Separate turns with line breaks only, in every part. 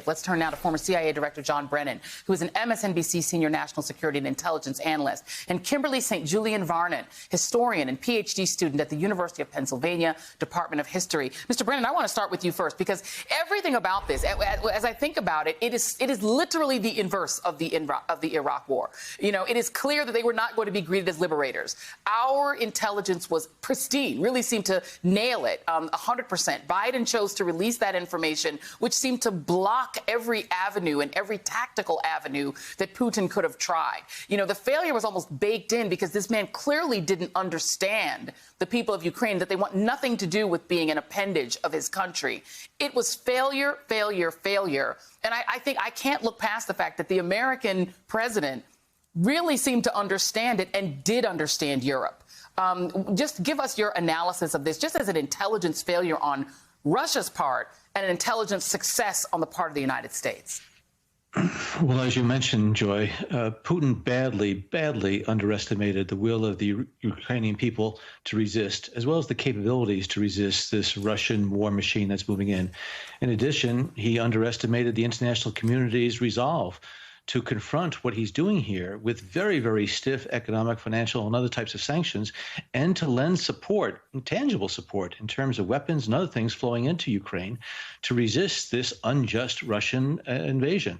Let's turn now to former CIA Director John Brennan, who is an MSNBC senior national security and intelligence analyst, and Kimberly St. Julian Varnon, historian and PhD student at the University of Pennsylvania Department of History. Mr. Brennan, I want to start with you first, because everything about this, as I think about it, it is literally the inverse of the Iraq War. You know, it is clear that they were not going to be greeted as liberators. Our intelligence was pristine, really seemed to nail it 100%. Biden chose to release that information, which seemed to block every avenue and every tactical avenue that Putin could have tried. You know, the failure was almost baked in because this man clearly didn't understand the people of Ukraine, that they want nothing to do with being an appendage of his country. It was failure, failure, failure. And I think I can't look past the fact that the American president really seemed to understand it and did understand Europe. Just give us your analysis of this, just as an intelligence failure on Russia's part and an intelligence success on the part of the United States.
Well, as you mentioned, Joy, Putin badly underestimated the will of the Ukrainian people to resist, as well as the capabilities to resist this Russian war machine that's moving in. In addition, he underestimated the international community's resolve to confront what he's doing here with very, very stiff economic, financial, and other types of sanctions, and to lend support, tangible support, in terms of weapons and other things flowing into Ukraine to resist this unjust Russian invasion.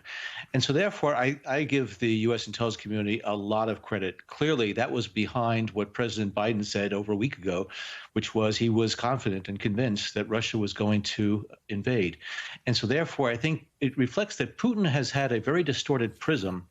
And so therefore, I give the U.S. intelligence community a lot of credit. Clearly, that was behind what President Biden said over a week ago, which was he was confident and convinced that Russia was going to invade. And so therefore, I think it reflects that Putin has had a very distorted prism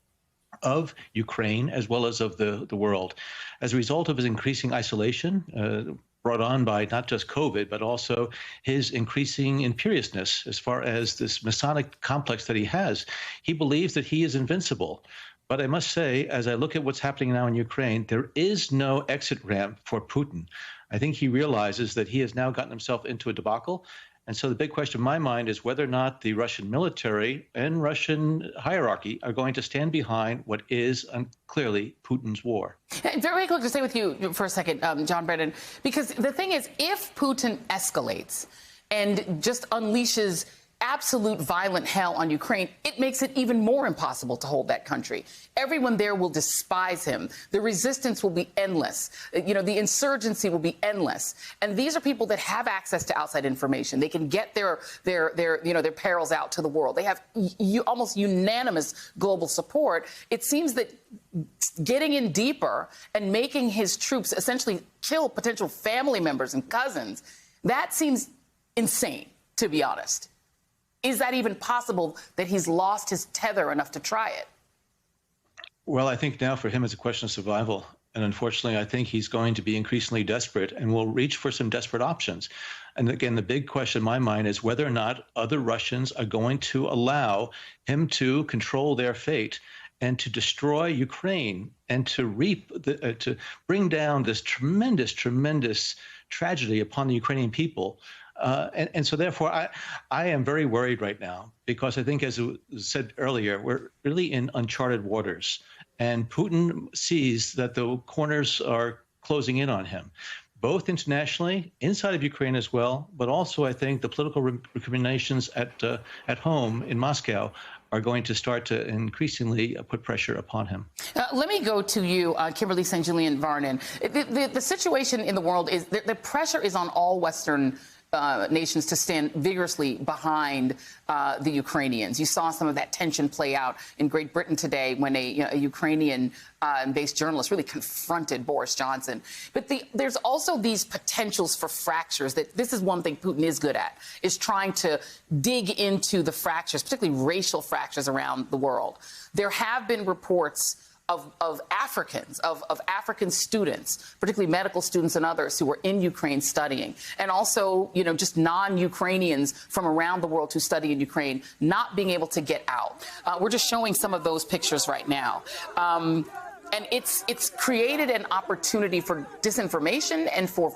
of Ukraine as well as of the world as a result of his increasing isolation, brought on by not just COVID, but also his increasing imperiousness as far as this Masonic complex that he has. He believes that he is invincible. But I must say, as I look at what's happening now in Ukraine, there is no exit ramp for Putin. I think he realizes that he has now gotten himself into a debacle. And so the big question in my mind is whether or not the Russian military and Russian hierarchy are going to stand behind what is clearly Putin's war.
Very quick to stay with you for a second, John Brennan, because the thing is, if Putin escalates and just unleashes absolute violent hell on Ukraine, it makes it even more impossible to hold that country. Everyone there will despise him. The resistance will be endless. You know, the insurgency will be endless. And these are people that have access to outside information. They can get their perils out to the world. They have almost unanimous global support. It seems that getting in deeper and making his troops essentially kill potential family members and cousins, that seems insane, to be honest. Is that even possible that he's lost his tether enough to try it?
Well, I think now for him it's a question of survival. And unfortunately, I think he's going to be increasingly desperate and will reach for some desperate options. And again, the big question in my mind is whether or not other Russians are going to allow him to control their fate and to destroy Ukraine and to to bring down this tremendous tragedy upon the Ukrainian people. And so therefore, I am very worried right now because I think, as was said earlier, we're really in uncharted waters. And Putin sees that the corners are closing in on him, both internationally, inside of Ukraine as well, but also I think the political recriminations at home in Moscow are going to start to increasingly put pressure upon him.
Let me go to you, Kimberly St. Julian Varnon. The situation in the world is the pressure is on all Western nations to stand vigorously behind the Ukrainians. You saw some of that tension play out in Great Britain today when a Ukrainian-based journalist really confronted Boris Johnson. But there's also these potentials for fractures. That this is one thing Putin is good at, is trying to dig into the fractures, particularly racial fractures around the world. There have been reports of Africans, of African students, particularly medical students and others who were in Ukraine studying, and also, just non-Ukrainians from around the world who study in Ukraine not being able to get out. We're just showing some of those pictures right now. And it's created an opportunity for disinformation and for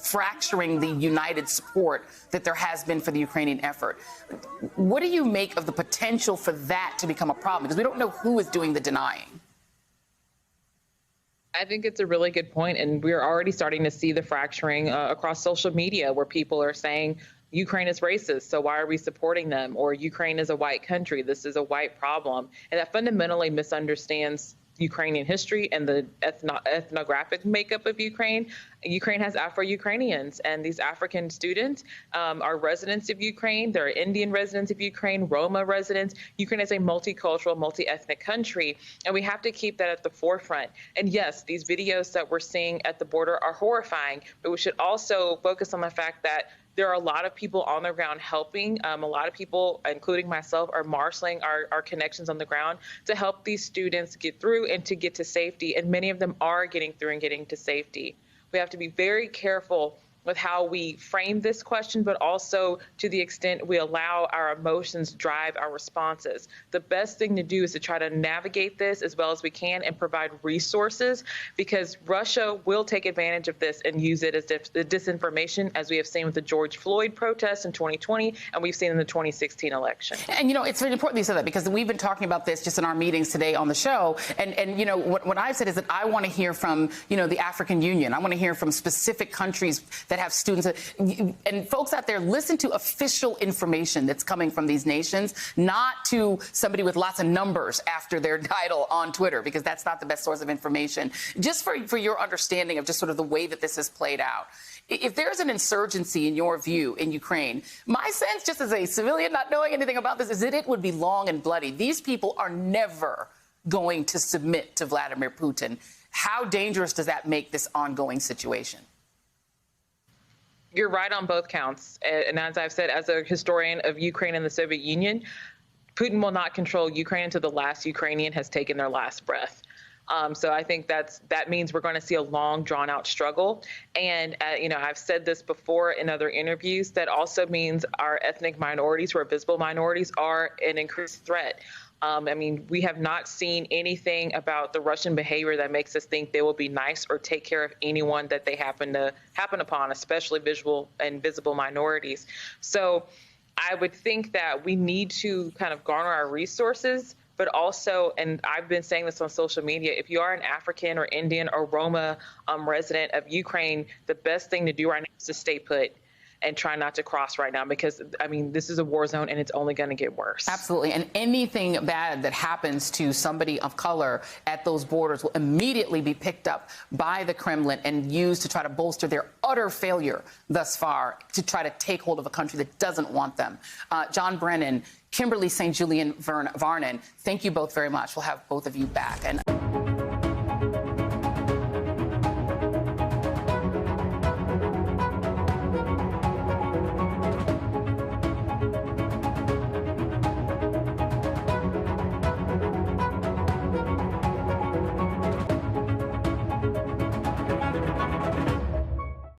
fracturing the united support that there has been for the Ukrainian effort. What do you make of the potential for that to become a problem? Because we don't know who is doing the denying.
I think it's a really good point, and we're already starting to see the fracturing across social media where people are saying Ukraine is racist, so why are we supporting them? Or Ukraine is a white country, this is a white problem. And that fundamentally misunderstands Ukrainian history and the ethnographic makeup of Ukraine. Ukraine has Afro-Ukrainians, and these African students are residents of Ukraine. They're Indian residents of Ukraine, Roma residents. Ukraine is a multicultural, multi-ethnic country, and we have to keep that at the forefront. And yes, these videos that we're seeing at the border are horrifying, but we should also focus on the fact that there are a lot of people on the ground helping. A lot of people, including myself, are marshaling our connections on the ground to help these students get through and to get to safety. And many of them are getting through and getting to safety. We have to be very careful with how we frame this question, but also to the extent we allow our emotions drive our responses. The best thing to do is to try to navigate this as well as we can and provide resources, because Russia will take advantage of this and use it as disinformation, as we have seen with the George Floyd protests in 2020 and we've seen in the 2016 election.
And, it's very important you said that, because we've been talking about this just in our meetings today on the show. And what I've said is that I want to hear from, the African Union. I want to hear from specific countries that have students. And folks out there, listen to official information that's coming from these nations, not to somebody with lots of numbers after their title on Twitter, because that's not the best source of information. Just for your understanding of just sort of the way that this has played out. If there's an insurgency, in your view, in Ukraine, my sense, just as a civilian not knowing anything about this, is that it would be long and bloody. These people are never going to submit to Vladimir Putin. How dangerous does that make this ongoing situation?
You're right on both counts. And as I've said, as a historian of Ukraine and the Soviet Union, Putin will not control Ukraine until the last Ukrainian has taken their last breath. So I think that means we're going to see a long, drawn-out struggle. And, I've said this before in other interviews, that also means our ethnic minorities, who are visible minorities, are an increased threat. We have not seen anything about the Russian behavior that makes us think they will be nice or take care of anyone that they happen upon, especially visual and visible minorities. So I would think that we need to kind of garner our resources, but also, and I've been saying this on social media, if you are an African or Indian or Roma resident of Ukraine, the best thing to do right now is to stay put and try not to cross right now, because, this is a war zone and it's only going to get worse.
Absolutely. And anything bad that happens to somebody of color at those borders will immediately be picked up by the Kremlin and used to try to bolster their utter failure thus far to try to take hold of a country that doesn't want them. John Brennan, Kimberly St. Julian Varnon, thank you both very much. We'll have both of you back. And